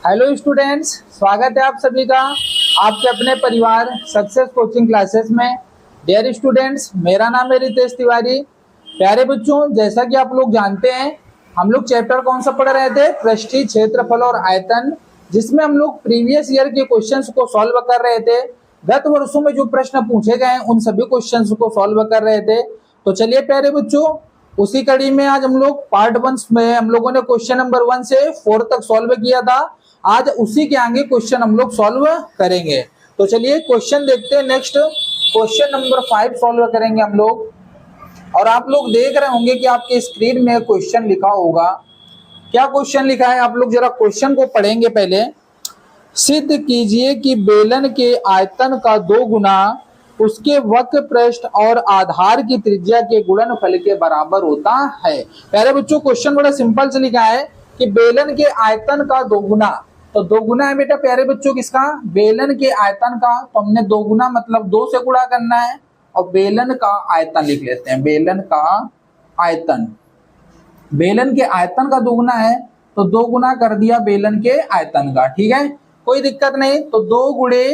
Hello students, स्वागत है आप सभी का आपके अपने परिवार सक्सेस कोचिंग क्लासेस में। डियर स्टूडेंट्स, मेरा नाम है रितेश तिवारी। प्यारे बच्चों, जैसा कि आप लोग जानते हैं, हम लोग चैप्टर कौन सा पढ़ रहे थे? पृष्ठीय क्षेत्रफल और आयतन, जिसमें हम लोग प्रीवियस ईयर के क्वेश्चंस को सॉल्व कर रहे थे। गत वर्षों में जो प्रश्न पूछे गए उन सभी क्वेश्चंस को सॉल्व कर रहे थे। तो चलिए प्यारे बच्चों, उसी कड़ी में आज हम लोग पार्ट 1 में हम लोगों ने क्वेश्चन नंबर 1 से 4 तक सॉल्व किया था। आज उसी के आगे क्वेश्चन हम लोग सॉल्व करेंगे। तो चलिए क्वेश्चन देखते हैं। नेक्स्ट क्वेश्चन नंबर 5 सॉल्व करेंगे हम लोग। और आप लोग देख रहे होंगे कि आपके स्क्रीन में क्वेश्चन लिखा होगा। क्या क्वेश्चन लिखा है? आप लोग जरा क्वेश्चन को पढ़ेंगे पहले। सिद्ध कीजिए कि बेलन के आयतन का 2 गुना उसके वक्र पृष्ठ और आधार की त्रिज्या के गुणनफल के बराबर होता है। प्यारे बच्चों, क्वेश्चन बड़ा सिंपल से लिखा है कि बेलन के आयतन का 2 गुना। तो 2 गुना है बेटा प्यारे बच्चों किसका? बेलन के आयतन का। तो हमने 2 गुना मतलब 2 से गुणा करना है और बेलन का आयतन लिख लेते हैं। बेलन का आयतन, बेलन के आयतन का 2 गुना है तो 2 गुना कर दिया बेलन के आयतन का। ठीक है, कोई दिक्कत नहीं। तो 2 गुणे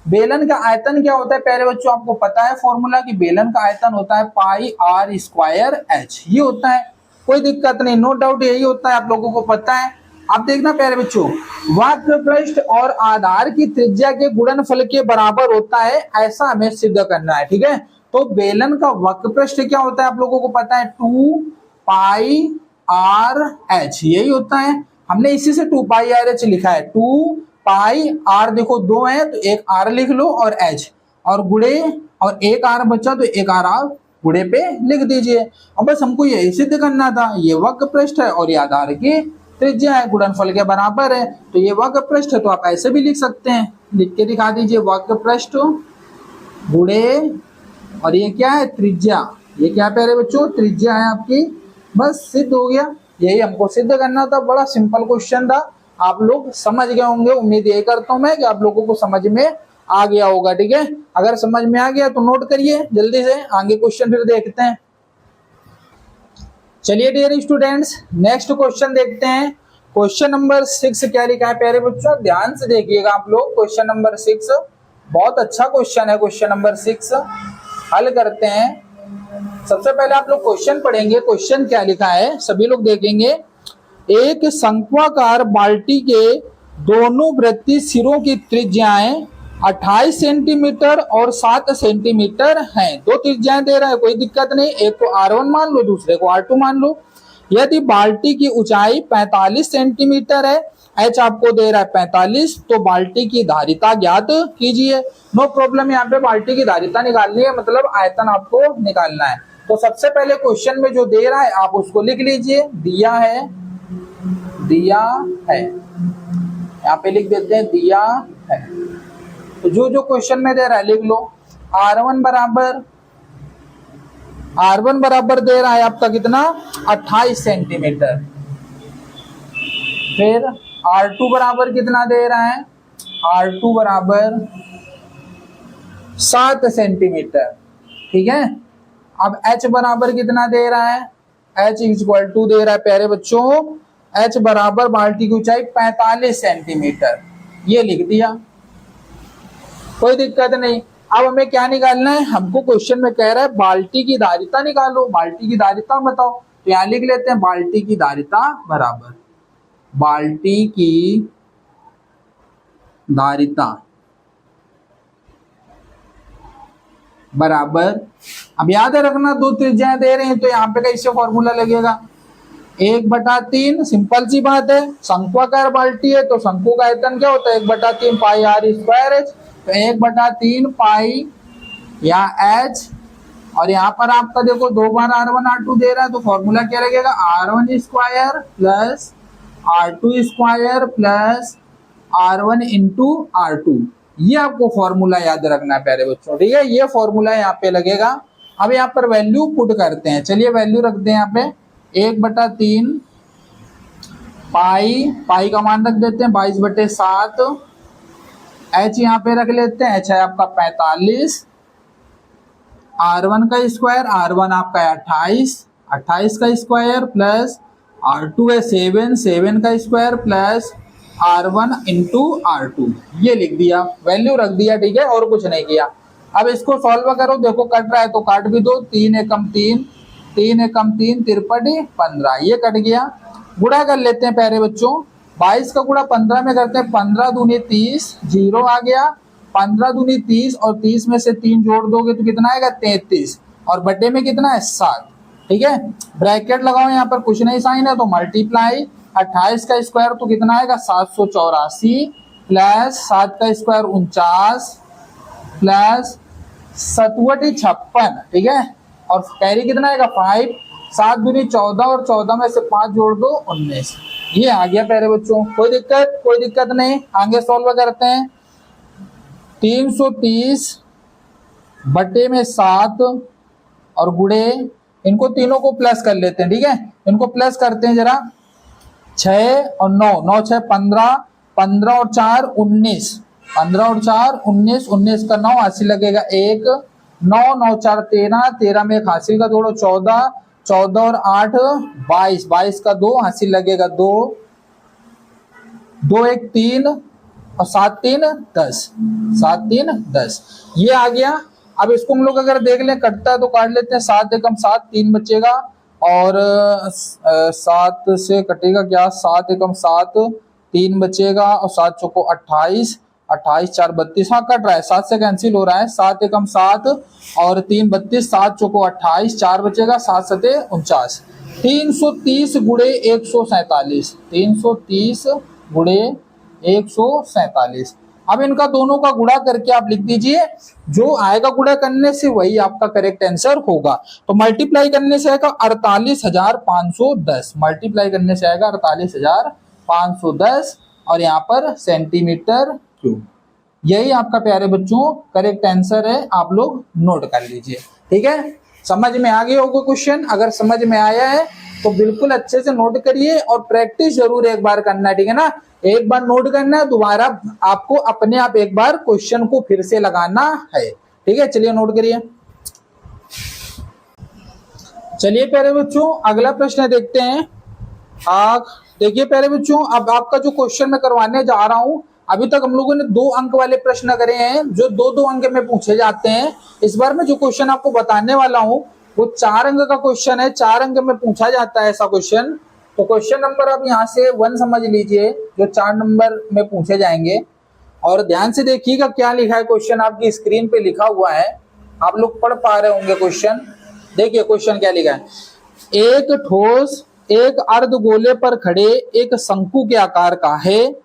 बेलन का आयतन क्या होता है प्यारे बच्चों? आपको पता है फॉर्मूला कि बेलन का आयतन होता है पाई आर स्क्वायर एच। ये होता है, कोई दिक्कत नहीं, नो डाउट यही होता है, आप लोगों को पता है। अब देखना प्यारे बच्चों, वक्र पृष्ठ और आधार की त्रिज्या के गुणनफल के बराबर होता है, ऐसा हमें सिद्ध करना है। ठीक है, तो बेलन का वक्र पृष्ठ क्या होता है आप लोगों को पता है? 2 पाई आर एच, यही होता है। हमने इसी से 2 पाई आर एच लिखा है। 2 पाई आर, देखो 2 है तो एक आर लिख लो और एच, और गुणे, और एक आर बचा तो एक आर आप गुणे पे लिख दीजिए। अब बस हमको यही सिद्ध करना था, ये वक्र पृष्ठ है और ये आधार की त्रिज्या है, गुणनफल के बराबर है। तो ये वक्र पृष्ठ है तो आप ऐसे भी लिख सकते हैं, लिख के दिखा दीजिए। वक्र पृष्ठ गुणे, और ये क्या है? त्रिज्या। ये क्या प्यारे बच्चों? त्रिज्या है आपकी। बस सिद्ध हो गया, यही हमको सिद्ध करना था। बड़ा सिंपल क्वेश्चन था, आप लोग समझ गए होंगे। उम्मीद यही करता हूं मैं कि आप लोगों को समझ में आ गया होगा। ठीक है, अगर समझ में आ गया तो नोट करिए जल्दी से, आगे क्वेश्चन फिर देखते हैं। चलिए डियर स्टूडेंट्स, नेक्स्ट क्वेश्चन देखते हैं। क्वेश्चन नंबर 6 क्या लिखा है प्यारे बच्चों? ध्यान से देखिएगा आप लोग। क्वेश्चन नंबर 6 बहुत अच्छा क्वेश्चन है। क्वेश्चन नंबर 6 हल करते हैं। सबसे पहले आप लोग क्वेश्चन पढ़ेंगे। क्वेश्चन क्या लिखा है सभी लोग देखेंगे। एक शंक्वाकार बाल्टी के दोनों वृत्तीय सिरों की त्रिज्याएं 28 सेंटीमीटर और 7 सेंटीमीटर हैं। 2 त्रिज्याएं दे रहा है, कोई दिक्कत नहीं। एक को R1 मान लो, दूसरे को R2 मान लो। यदि बाल्टी की ऊंचाई 45 सेंटीमीटर है, H आपको दे रहा है 45, तो बाल्टी की धारिता ज्ञात कीजिए। नो प्रॉब्लम, यहाँ पे बाल्टी की धारिता निकालनी है, मतलब आयतन आपको निकालना है। तो सबसे पहले क्वेश्चन में जो दे रहा है आप उसको लिख लीजिए। दिया है, दिया है, यहाँ पे लिख देते हैं दिया है। तो जो जो क्वेश्चन में दे रहा है लिख लो। R1 बराबर दे रहा है आपका कितना? 28 सेंटीमीटर। फिर R2 बराबर कितना दे रहा है? R2 बराबर 7 सेंटीमीटर। ठीक है, अब H बराबर कितना दे रहा है? H इक्वल टू दे रहा है प्यारे बच्चों, H बराबर बाल्टी की ऊंचाई 45 सेंटीमीटर। ये लिख दिया, कोई दिक्कत नहीं। अब हमें क्या निकालना है? हमको क्वेश्चन में कह रहा है बाल्टी की धारिता निकालो। बाल्टी की धारिता बताओ, तो यहां लिख लेते हैं बाल्टी की धारिता बराबर, बाल्टी की धारिता बराबर। अब याद है रखना, 2 त्रिज्याएं दे रहे हैं तो यहाँ पे कैसे फॉर्मूला लगेगा? 1/3, सिंपल सी बात है। शंक्वाकार बाल्टी है तो शंकु का आयतन क्या होता है? 1/3 पाई आर स्क्वायर एच। तो 1/3 पाई या एच, और यहाँ पर आपका देखो 2 बार R1 R2 दे रहा है, तो फॉर्मूला क्या लगेगा? R1 square plus R2 square plus R1 into R2। ये आपको फॉर्मूला याद रखना है प्यारे बच्चों। ठीक है, ये फॉर्मूला यहाँ पे लगेगा। अब यहाँ पर वैल्यू पुट करते हैं। चलिए वैल्यू रखते हैं यहाँ पे 1/3 पाई का मान रख देते हैं 22/7। H यहाँ पे रख लेते हैं, H है आपका 45, R1 का स्क्वायर, R1 आपका है 28 का स्क्वायर प्लस R2 है 7 का square plus R1 into R2 ये लिख दिया, वैल्यू रख दिया, ठीक है, और कुछ नहीं किया। अब इसको सॉल्व करो, देखो कट रहा है तो काट भी दो, 3 एकम 3, 3 एकम 3 तिरपटी 15, ये कट गया। गुणा कर लेते हैं प्यारे बच्चों, 22 का गुणा 15 में करते हैं, 15 दूनी 30, 0 आ गया, 15 दूनी 30 और 30 में से 3 जोड़ दोगे तो कितना आएगा 33, और बटे में कितना है 7, ठीक है। ब्रैकेट लगाओ, यहाँ पर कुछ नहीं साइन है तो मल्टीप्लाई, 28 का स्क्वायर तो कितना आएगा 784 प्लस 7 का स्क्वायर 49 प्लस 7 56, ठीक है, और कैरी कितना आएगा 5, 7 दूनी 14 और 14 में से 5 जोड़ दो 19, ये आ गया प्यारे बच्चों। कोई दिक्कत नहीं, आगे सॉल्व करते हैं। 330 बटे में 7 और गुड़े, इनको तीनों को प्लस कर लेते हैं, ठीक है, इनको प्लस करते हैं जरा, 6 और 9, 9 6 15, 15 और 4 19, 15 और 4 19, 19 का 9 हासिल लगेगा 1, 9 9 4 13, 13 में एक हासिल का जोड़ो 14, 14 और 8 22, 22 का 2 हासिल लगेगा 2, 2 1 3 और 7 3 10, 7 3 10, ये आ गया। अब इसको हम लोग अगर देख लें कटता है तो काट लेते हैं, 7 एकम 7 3 बचेगा, और 7 से कटेगा क्या, 7 एकम 7 3 बचेगा, और 7 चौको 28, 28 4 32, हाँ कट रहा है, 7 से कैंसिल हो रहा है, 7 एकम 7 और 3 32, 7 चौको 28, 4 बचेगा, 7 सते 49, 330 गुणे 147, 330 गुणे 147। अब इनका दोनों का गुणा करके आप लिख दीजिए, जो आएगा गुणा करने से वही आपका करेक्ट आंसर होगा। तो मल्टीप्लाई करने से आएगा 48,510, मल्टीप्लाई करने से आएगा 48,510, और यहाँ पर सेंटीमीटर क्यूब, यही आपका प्यारे बच्चों करेक्ट आंसर है, आप लोग नोट कर लीजिए, ठीक है। समझ में आ गया होगा क्वेश्चन, अगर समझ में आया है तो बिल्कुल अच्छे से नोट करिए, और प्रैक्टिस जरूर एक बार करना है, ठीक है ना, एक बार नोट करना है, दोबारा आपको अपने आप एक बार क्वेश्चन को फिर से लगाना है, ठीक है। चलिए नोट करिए। चलिए प्यारे बच्चों अगला प्रश्न देखते हैं। देखिए प्यारे बच्चों, अब आपका जो क्वेश्चन मैं करवाने जा रहा हूं, अभी तक हम लोगों ने 2 अंक वाले प्रश्न करे हैं जो 2-2 अंक में पूछे जाते हैं। इस बार मैं जो क्वेश्चन आपको बताने वाला हूं वो 4 अंक का क्वेश्चन है, 4 अंक में पूछा जाता है ऐसा क्वेश्चन। तो क्वेश्चन नंबर आप यहाँ से 1 समझ लीजिए, जो 4 नंबर में पूछे जाएंगे, और ध्यान से देखिएगा क्या लिखा है क्वेश्चन, आपकी स्क्रीन पे लिखा हुआ है, आप लोग पढ़ पा रहे होंगे क्वेश्चन। देखिए क्वेश्चन क्या लिखा है, एक ठोस एक अर्धगोले पर खड़े एक शंकु के आकार का है,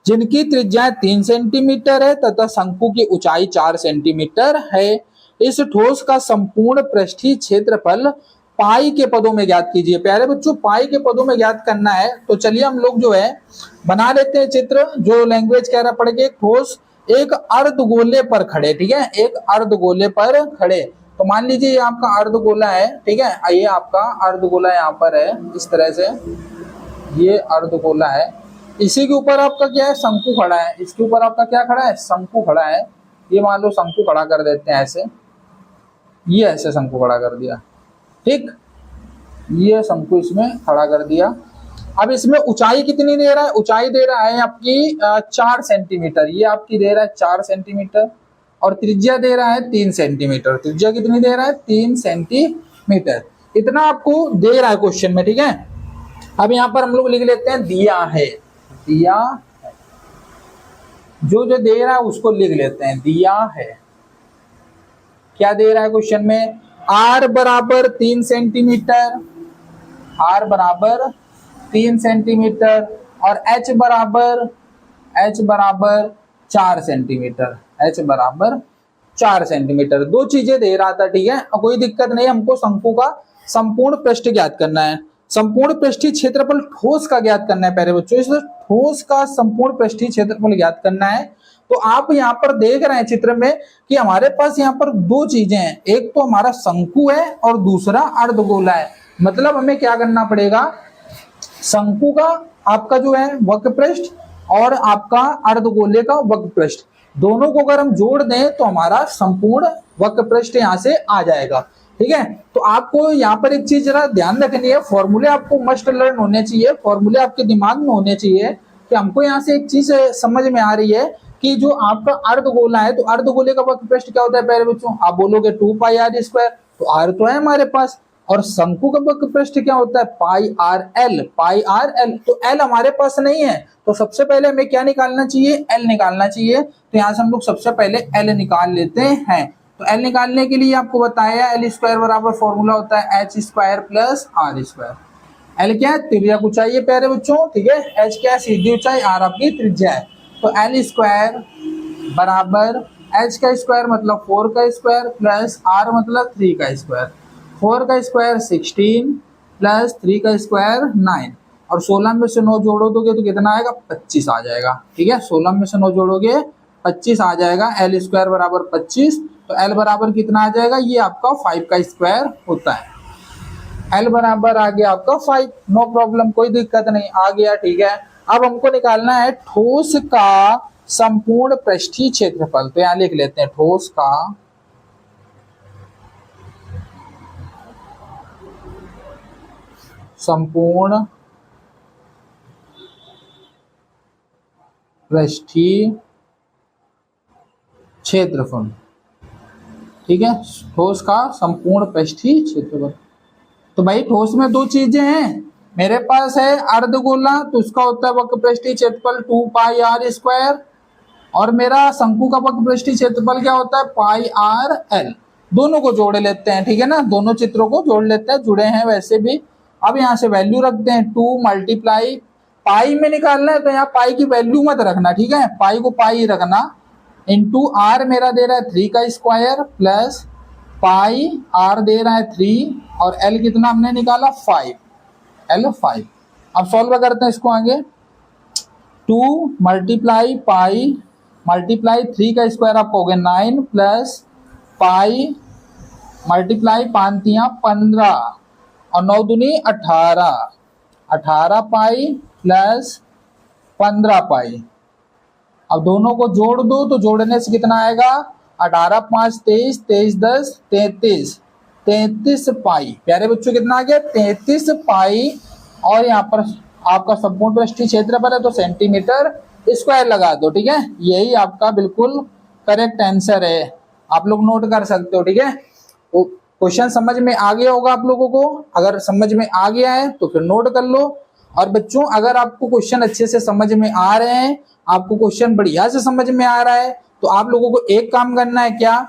जिनकी त्रिज्या 3 सेंटीमीटर है तथा शंकु की ऊंचाई 4 सेंटीमीटर है। इस ठोस का संपूर्ण पृष्ठीय क्षेत्रफल पाई के पदों में ज्ञात कीजिए। प्यारे बच्चों पाई के पदों में ज्ञात करना है, तो चलिए हम लोग जो है बना लेते हैं चित्र, जो लैंग्वेज कह रहा पढ़ के। ठोस एक अर्धगोले पर खड़े, ठीक है, एक अर्धगोले पर खड़े, तो मान लीजिए ये आपका अर्धगोला है, ठीक है, ये आपका अर्धगोला यहाँ पर है, इस तरह से ये अर्धगोला है, इसी के ऊपर आपका क्या है शंकु खड़ा है, इसके ऊपर आपका क्या खड़ा है शंकु खड़ा है, ये मान लो शंकु खड़ा कर देते हैं ऐसे, ये ऐसे शंकु खड़ा कर दिया, ठीक, ये शंकु इसमें खड़ा कर दिया। अब इसमें ऊंचाई कितनी दे रहा है, ऊंचाई दे रहा है आपकी 4 सेंटीमीटर, ये आपकी दे रहा है 4 सेंटीमीटर, और त्रिज्या दे रहा है 3 सेंटीमीटर, त्रिज्या कितनी दे रहा है 3 सेंटीमीटर, इतना आपको दे रहा है क्वेश्चन में, ठीक है। अब यहाँ पर हम लोग लिख लेते हैं दिया है, दिया है, जो जो दे रहा है उसको लिख लेते हैं, दिया है। क्या दे रहा है क्वेश्चन में, R बराबर 3 सेंटीमीटर, R बराबर 3 सेंटीमीटर, और H बराबर 4 सेंटीमीटर, H बराबर 4 सेंटीमीटर, 2 चीजें दे रहा था, ठीक है, कोई दिक्कत नहीं, हमको शंकु का संपूर्ण पृष्ठ ज्ञात करना है, संपूर्ण पृष्ठीय क्षेत्रफल ठोस का ज्ञात करना है प्यारे बच्चों, इसलिए ठोस का संपूर्ण पृष्ठीय क्षेत्रफल ज्ञात करना है। तो आप यहाँ पर देख रहे हैं चित्र में कि हमारे पास यहाँ पर 2 चीजें हैं, एक तो हमारा शंकु है और दूसरा अर्धगोला है, मतलब हमें क्या करना पड़ेगा, शंकु का आपका जो है वक्र पृष्ठ और आपका अर्धगोले का वक्र पृष्ठ, दोनों को अगर हम जोड़ दें तो हमारा संपूर्ण वक्र पृष्ठ यहाँ से आ जाएगा, ठीक है। तो आपको यहाँ पर एक चीज जरा ध्यान रखनी है, फॉर्मूले आपको मस्ट लर्न होने चाहिए, फॉर्मूले आपके दिमाग में होने चाहिए। कि हमको यहाँ से एक चीज समझ में आ रही है कि जो आपका अर्धगोला है, तो अर्धगोले का वक्र पृष्ठ क्या होता है प्यारे बच्चों? आप बोलोगे 2πr², तो r तो है हमारे पास। और शंकु का वक्र पृष्ठ क्या होता है? πrl, πrl, तो l हमारे पास नहीं है, तो सबसे पहले हमें क्या निकालना चाहिए? l निकालना चाहिए। तो यहाँ से हम लोग सबसे पहले l निकाल लेते हैं। तो l निकालने के लिए आपको बताया l² बराबर फॉर्मूला होता है h² + r²। l क्या है? त्रिज्या ऊंचाई है प्यारे बच्चों, ठीक है। h क्या है? सीधी ऊंचाई, r आपकी त्रिज्या है। तो l² बराबर h² मतलब 4 का स्क्वायर प्लस r मतलब 3 का स्क्वायर। 4 का स्क्वायर 16 प्लस 3 का स्क्वायर 9, और 16 में से 9 जोड़ो दोगे तो कितना आएगा? 25 आ जाएगा, ठीक है। 16 में से 9 जोड़ोगे 25 आ जाएगा। l² बराबर 25, तो l बराबर कितना आ जाएगा? ये आपका 5 का स्क्वायर होता है। l बराबर आ गया आपका 5, नो प्रॉब्लम, कोई दिक्कत नहीं, आ गया, ठीक है। अब हमको निकालना है ठोस का संपूर्ण पृष्ठीय क्षेत्रफल। तो यहाँ लिख लेते हैं ठोस का संपूर्ण पृष्ठीय क्षेत्रफल, ठीक है। ठोस का संपूर्ण पृष्ठीय क्षेत्रफल। तो भाई ठोस में दो चीजें हैं, मेरे पास है अर्धगोला, तो उसका होता है वक्र पृष्ठीय क्षेत्रफल 2πr², और मेरा शंकु का वक्र पृष्ठीय क्षेत्रफल क्या होता है? πrl। दोनों को जोड़ लेते हैं, ठीक है ना, दोनों चित्रों को जोड़ लेते हैं, जुड़े हैं वैसे भी। अब यहाँ से वैल्यू रखते हैं, 2 मल्टीप्लाई पाई में निकालना है, तो यहाँ पाई की वैल्यू मत रखना, ठीक है, पाई को पाई रखना, इंटू r मेरा दे रहा है 3 का स्क्वायर प्लस पाई r दे रहा है 3, और l कितना हमने निकाला? 5, l5। अब सॉल्व करते हैं इसको आगे। 2 मल्टीप्लाई पाई मल्टीप्लाई 3 का स्क्वायर आपको हो गया 9 प्लस पाई मल्टीप्लाई 5 × 15 और 9 दूनी 18, 18 पाई प्लस 15 पाई। अब दोनों को जोड़ दो, तो जोड़ने से कितना आएगा? 18 5 23, 23 10 33, 33 पाई। प्यारे बच्चों कितना आ गया? 33 पाई। और यहाँ पर आपका संपूर्ण पृष्ठीय क्षेत्रफल है, तो सेंटीमीटर स्क्वायर लगा दो, ठीक है। यही आपका बिल्कुल करेक्ट आंसर है, आप लोग नोट कर सकते हो, ठीक है। क्वेश्चन समझ में आ गया होगा आप लोगों को, अगर समझ में आ गया है तो फिर नोट कर लो। और बच्चों अगर आपको क्वेश्चन अच्छे से समझ में आ रहे हैं, आपको क्वेश्चन बढ़िया से समझ में आ रहा है, तो आप लोगों को एक काम करना है, क्या?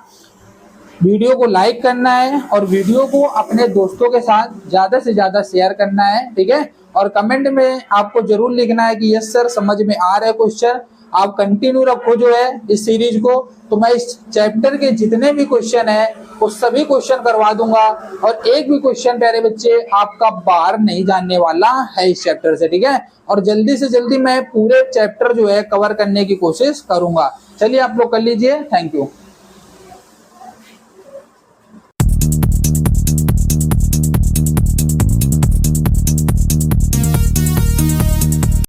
वीडियो को लाइक करना है और वीडियो को अपने दोस्तों के साथ ज्यादा से ज्यादा शेयर करना है, ठीक है। और कमेंट में आपको जरूर लिखना है कि यस सर समझ में आ रहा है क्वेश्चन। आप कंटिन्यू रखो जो है इस सीरीज को, तो मैं इस चैप्टर के जितने भी क्वेश्चन है वो सभी क्वेश्चन करवा दूंगा, और एक भी क्वेश्चन प्यारे बच्चे आपका बाहर नहीं जानने वाला है इस चैप्टर से, ठीक है। और जल्दी से जल्दी मैं पूरे चैप्टर जो है कवर करने की कोशिश करूंगा। चलिए आप लोग कर लीजिए, थैंक यू।